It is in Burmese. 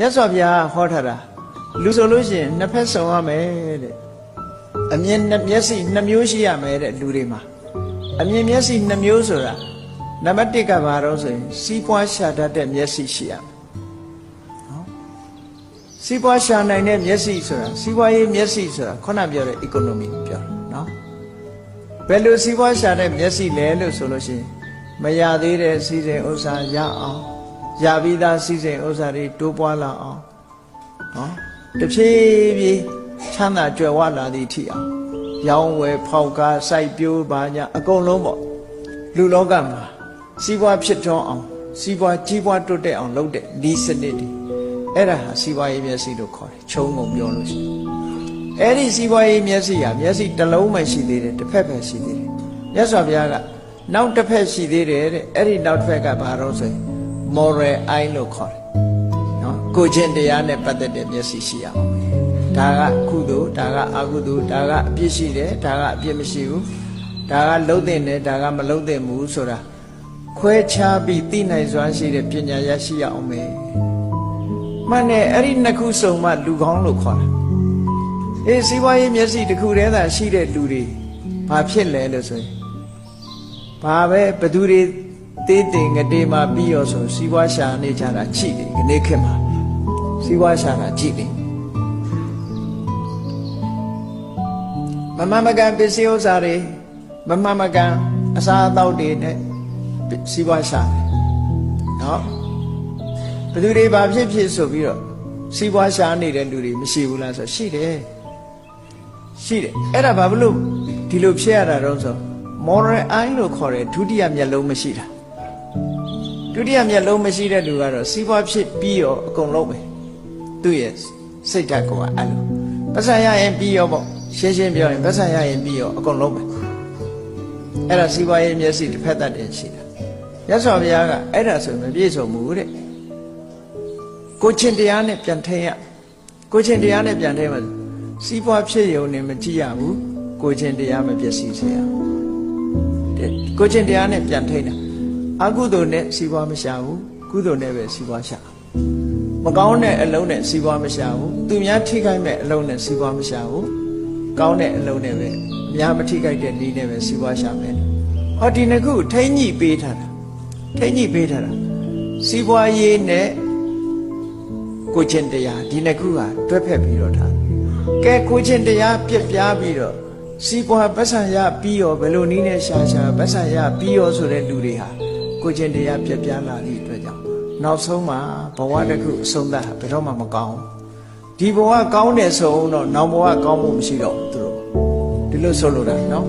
မြတ်စွာဘုရားဟောထားတာလူဆိုလို့ရှိရင်နှစ်ဖက်ဆုံရမယ်တဲ့အမြင်မျက်စိနှစ်မျိုးရှိရမယ်တဲ့လူတွေမှာအမြင်မျက်စိနှစ်မျိုးဆိုတာနံပါတ်1ကဘာတော့ဆိုရင်စီးပွားရှာတတ်တဲ့မျက်စိရှိရမယ်နော်စီးပွားရှာနိုင်တဲ့မျက်စိဆိုတာစီးပွားရေးမျက်စိဆိုတာခုနပြောတဲ့ economy ပြောတာနော်ဘယ်လိုစီးပွားရှာတဲ့မျက်စိလဲလို့ဆိုလို့ရှိရင်မရသေးတဲ့စီစဉ်ဥစ္စာရအောင်ရပြီးသားစီစဉ်ဥစ္စာတွေတိုးပွားလာအောင်နော်တဖြည်းဖြည်းချမ်းသာကြွယ်ဝလာသည့်အထိအောင်ရောင်းဝယ်ဖောက်ကားစိုက်ပျိုးပါညာအကုန်လုံးပေါ့လူလောကမှာစီးပွားဖြစ်ထွန်းအောင်စီးပွားကြီးပွားတိုးတက်အောင်လုပ်တဲ့ဒီစနစ်တွေအဲ့ဒါဟာစီးပွားရေးမျက်စိလို့ခေါ်တယ်ခြုံငုံပြောလို့ရှိရင်အဲ့ဒီစီးပွားရေးမျက်စိဟာမျက်စိတစ်လုံးမှရှိသေးတယ်တစ်ဖက်ပဲရှိသေးတယ်မြတ်စွာဘုရားကနောက်တစ်ဖက်ရှိသေးတယ်တဲ့အဲ့ဒီနောက်တစ်ဖက်ကဘာလို့ဆိုရင် moral eye လို့ခေါ်တယ်နော်ကိုချင်းတရားနဲ့ပတ်သက်တဲ့မျက်စိရှိရအောင်ဒါကကုသိုလ်ဒါကအကုသိုလ်ဒါကအပြစ်ရှိတယ်ဒါကအပြစ်မရှိဘူးဒါကလှုပ်တဲ့နဲ့ဒါကမလှုပ်တဲ့ဘူးဆိုတာခွဲခြားပြီးသိနိုင်စွမ်းရှိတဲ့ပညာရရှိရအောင်မယ်မှန်တယ်အဲ့ဒီနှစ်ခုစုံမှလူကောင်းလို့ခေါ်တာအေးစီးပွားရေးမျက်စိတစ်ခုတည်းသာရှိတဲ့လူတွေဘာဖြစ်လဲလို့ဆိုရင်ဘာပဲဘသူတွေတေးတင်ငတေးမှပြီးရောဆိုစီးပွားရှာနေကြတာကြည့်တယ်ခနေ့ခေတ်မှာစီးပွားရှာတာကြည့်တယ်မမမကန်ပစ္စည်းဥစ္စာတွေမမမကန်အစားအသောက်တွေနဲ့စီးပွားရှာတယ်နော်ဘယ်သူတွေဘာဖြစ်ဖြစ်ဆိုပြီးတော့စီးပွားရှာနေတဲ့လူတွေမရှိဘူးလားဆိုရှိတယ်အဲ့ဒါဘာလို့ဒီလိုဖြစ်ရတာတော့ဆို moral eye လို့ခေါ်တဲ့ဒုတိယမျက်လုံးမရှိတာဒုတိယမျက်လုံးမရှိတဲ့လူကတော့စီးပွားဖြစ်ပြီးရောအကုန်လုံးပဲသူ့ရဲ့စိတ်ဓာတ်ကအဲ့လိုပတ်စံရရင်ပြီးရောပေါ့ရှင်းပြောရင်ပတ်စံရရင်ပြီးရောအကုန်လုံးပဲအဲ့ဒါစီးပွားရေးမျက်စိတစ်ဖက်သက်တင်ရှိတာမြတ်စွာဘုရားကအဲ့ဒါဆိုမပြည့်စုံဘူးတဲ့ကိုချင်းတရားနဲ့ပြန်ထိန်ရကိုချင်းတရားနဲ့ပြန်ထိန်မှာစီးပွားဖြစ်ရုံနဲ့မကြည့်ရဘူးကိုချင်းတရားမပျက်စီးစေရတဲ့ကိုချင်းတရားနဲ့ပြန်ထိန်တာအကုသိုလ်နဲ့စီးပွားမရှာဘူးကုသိုလ်နဲ့ပဲစီးပွားရှာမကောင်းတဲ့အလုံးနဲ့စီးပွားမရှာဘူးသူများထိခိုက်မဲ့အလုံးနဲ့စီးပွားမရှာဘူးကောင်းတဲ့အလုံးနဲ့ပဲများမထိခိုက်တဲ့နည်းနဲ့ပဲစီးပွားရှာမယ်ဟောဒီနှစ်ခုထိမ့်ညှိပေးထားတာစီးပွားရေးနဲ့ကိုချင်းတရားဒီနှစ်ခုဟာတွဲဖက်ပြီးတော့ထားကဲကိုချင်းတရားပြက်ပြားပြီးတော့စီးပွားပတ်စံရပြီးရောဘယ်လိုနည်းနဲ့ရှာပတ်စံရပြီးရောဆိုတဲ့လူတွေဟာကိုချင်းတရားပြက်ပြားလာသည့်အတွက်ကြောင့်နောက်ဆုံးမှာဘဝတစ်ခုအဆုံးသတ်ဘယ်တော့မှမကောင်းဒီဘဝကောင်းတယ်ဆိုတော့နောက်ဘဝကောင်းမှုမရှိတော့သူတို့ဒီလိုဆိုလိုတာနော်